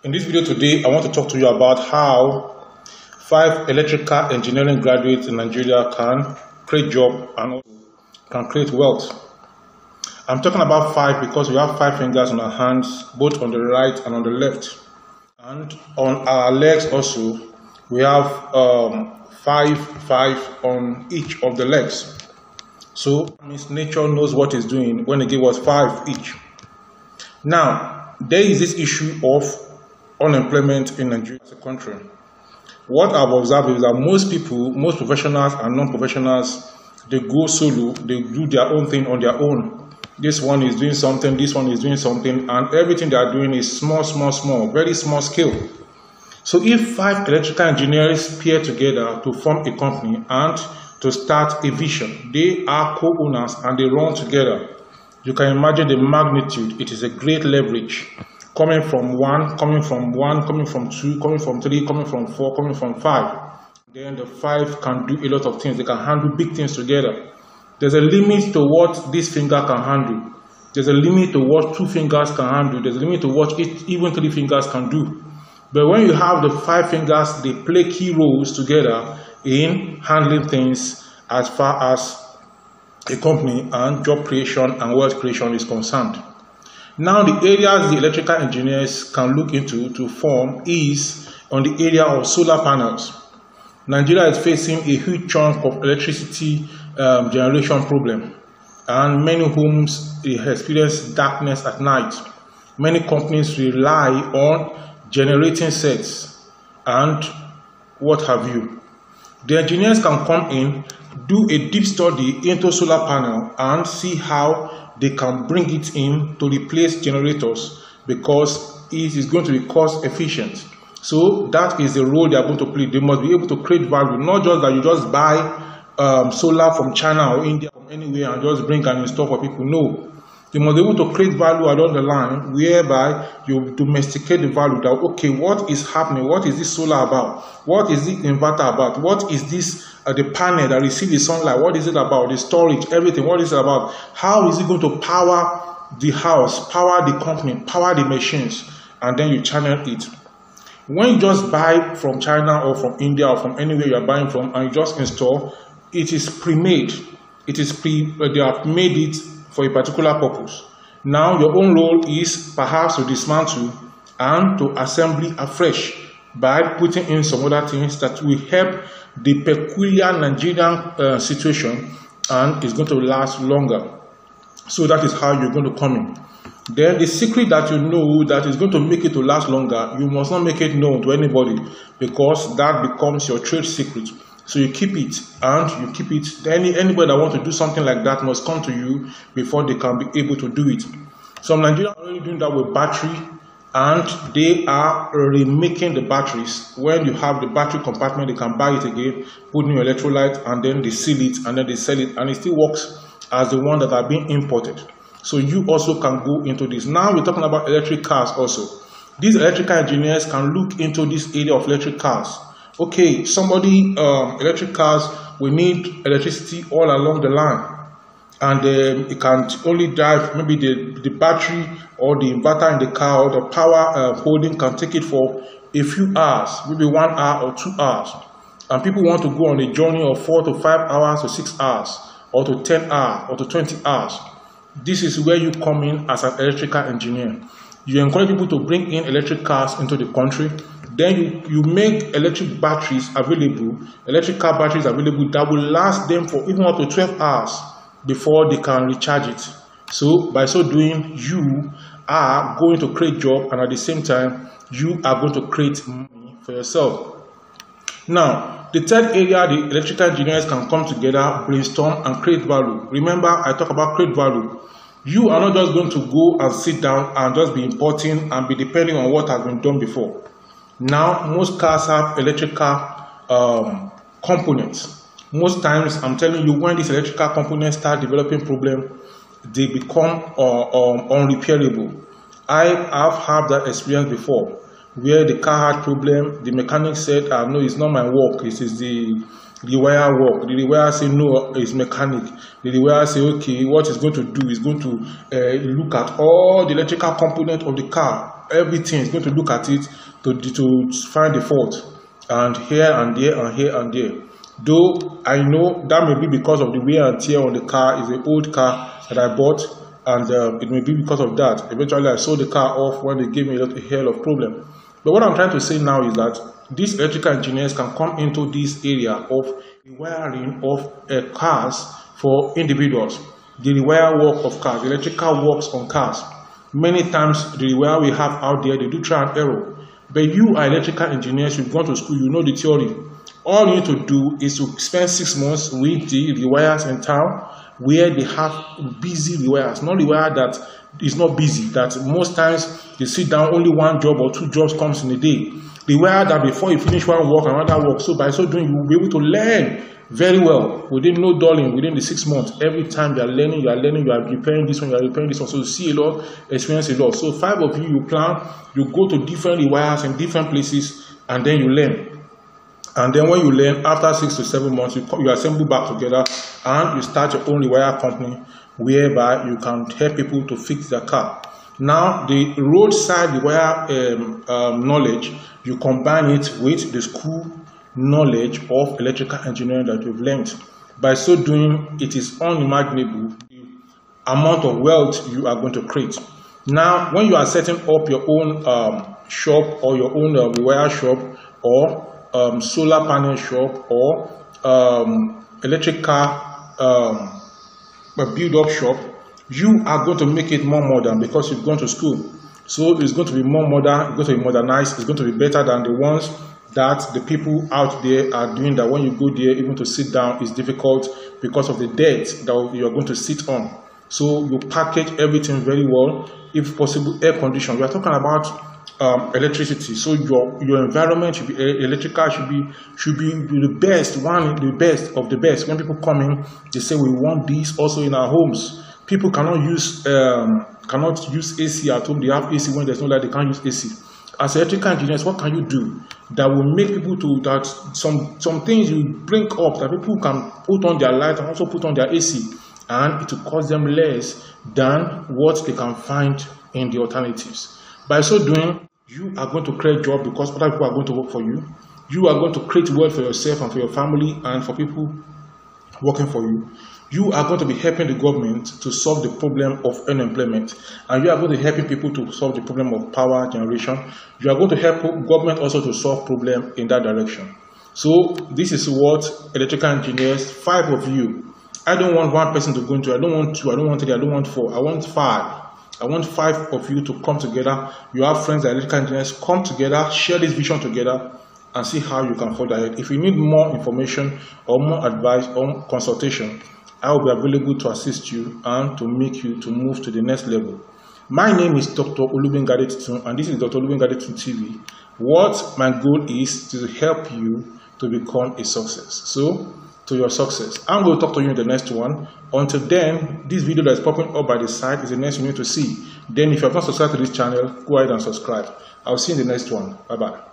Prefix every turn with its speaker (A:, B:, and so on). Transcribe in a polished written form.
A: In this video today, I want to talk to you about how 5 electrical engineering graduates in Nigeria can create job and also can create wealth. I'm talking about 5 because we have 5 fingers on our hands, both on the right and on the left. And on our legs also, we have 5 on each of the legs. So that means nature knows what it's doing when it gave us 5 each. Now, there is this issue of unemployment in Nigeria as a country. What I've observed is that most people, most professionals and non-professionals, they go solo, they do their own thing on their own. This one is doing something, this one is doing something, and everything they are doing is small, very small scale. So if 5 electrical engineers pair together to form a company and to start a vision, they are co-owners and they run together. You can imagine the magnitude. It is a great leverage. Coming from 1, coming from 2, coming from 3, coming from 4, coming from 5. Then the 5 can do a lot of things. They can handle big things together. There's a limit to what this finger can handle. There's a limit to what 2 fingers can handle. There's a limit to what even 3 fingers can do. But when you have the 5 fingers, they play key roles together in handling things as far as a company and job creation and wealth creation is concerned. Now, the areas the electrical engineers can look into to form is on the area of solar panels. Nigeria is facing a huge chunk of electricity generation problem, and many homes experience darkness at night. Many companies rely on generating sets and what have you. The engineers can come in, do a deep study into solar panel and see how they can bring it in to replace generators because it is going to be cost efficient. So that is the role they are going to play. They must be able to create value, not just that you just buy solar from China or India from anywhere and just bring and install for people. No. They must be able to create value along the line whereby you domesticate the value that, okay, what is happening? What is this solar about? What is the inverter about? What is this, the panel that receives the sunlight? What is it about? The storage, everything. What is it about? How is it going to power the house, power the company, power the machines? And then you channel it. When you just buy from China or from India or from anywhere you are buying from and you just install, it is pre-made. They have made it for a particular purpose. Now your own role is perhaps to dismantle and to assemble afresh by putting in some other things that will help the peculiar Nigerian situation and is going to last longer. So that is how you're going to come in. Then the secret that you know that is going to make it to last longer, you must not make it known to anybody because that becomes your trade secret. So you keep it and you keep it. Anybody that wants to do something like that must come to you before they can be able to do it. Some Nigerians are already doing that with battery and they are remaking the batteries. When you have the battery compartment, they can buy it again, put in your electrolyte and then they seal it and then they sell it and it still works as the one that are being imported. So you also can go into this. Now we're talking about electric cars also. These electrical engineers can look into this area of electric cars. Okay, electric cars, we need electricity all along the line. And it can only drive, maybe the battery or the inverter in the car or the power holding can take it for a few hours, maybe 1 hour or 2 hours. And people want to go on a journey of 4 to 5 hours to 6 hours or to 10 hours or to 20 hours. This is where you come in as an electrical engineer. You encourage people to bring in electric cars into the country. Then you make electric batteries available, electric car batteries available that will last them for even up to 12 hours before they can recharge it. So by so doing, you are going to create job and at the same time, you are going to create money for yourself. Now, the third area, the electrical engineers can come together, brainstorm and create value. Remember, I talk about create value. You are not just going to go and sit down and just be importing and be depending on what has been done before. Now, most cars have electrical components. Most times, I'm telling you, when these electrical components start developing problem, they become unrepairable. I have had that experience before, where the car had problem. The mechanic said, no, it's not my work. It is the rewire work. The rewire say, no, it's mechanic. The rewire say, okay, what it's going to do is going to look at all the electrical components of the car everything. It's going to look at it to find the fault, and here and there and here and there. Though I know that may be because of the wear and tear on the car. It's an old car that I bought, and it may be because of that. Eventually I sold the car off when they gave me a hell of problem. But what I'm trying to say now is that these electrical engineers can come into this area of the wiring of cars for individuals, the rewire work of cars, the electrical works on cars. Many times the rewire we have out there, they do try and error. But you are electrical engineers, you've gone to school, you know the theory. All you need to do is to spend 6 months with the rewires in town where they have busy rewires, not rewire that is not busy, that most times they sit down, only one job or 2 jobs comes in a day. Rewire that before you finish one work, another work. So by so doing, you will be able to learn very well within no dulling, within the 6 months. Every time you are learning, you are repairing this one, you are repairing this one. So you see a lot, experience a lot. So 5 of you plan, you go to different rewires in different places, and then you learn. And then when you learn, after 6 to 7 months, you assemble back together and you start your own rewire company whereby you can help people to fix their car. Now, the roadside rewire knowledge, you combine it with the school knowledge of electrical engineering that you've learned. By so doing, it is unimaginable the amount of wealth you are going to create. Now, when you are setting up your own shop or your own rewire shop or solar panel shop or electric car build-up shop, you are going to make it more modern because you've gone to school. So it's going to be more modern, it's going to be modernized, it's going to be better than the ones that the people out there are doing, that when you go there, even to sit down is difficult because of the dirt that you are going to sit on. So you package everything very well, if possible air condition. We are talking about electricity, so your environment should be electrical, should be the best, the best of the best. When people come in, they say we want this also in our homes. People cannot use AC at home. They have AC when there's no light, they can't use AC. As electrical engineers, what can you do that will make people to that some things you bring up that people can put on their light and also put on their AC, and it will cost them less than what they can find in the alternatives. By so doing, you are going to create jobs because other people are going to work for you. You are going to create wealth for yourself and for your family and for people working for you. You are going to be helping the government to solve the problem of unemployment, and you are going to be helping people to solve the problem of power generation. You are going to help government also to solve problems in that direction. So this is what electrical engineers, 5 of you. I don't want one person to go into. I don't want 2. I don't want 3. I don't want 4. I want 5. I want 5 of you to come together. You have friends that are electrical engineers. Come together, share this vision together, and see how you can further it. If you need more information or more advice or consultation, I will be available to assist you and to make you to move to the next level. My name is Dr. Oluwengade Titun, and this is Dr. Oluwengade Titun TV. What my goal is to help you to become a success. So, to your success. I'm going to talk to you in the next one. Until then, this video that is popping up by the side is the next you need to see. Then if you have not subscribed to this channel, go ahead and subscribe. I'll see you in the next one. Bye-bye.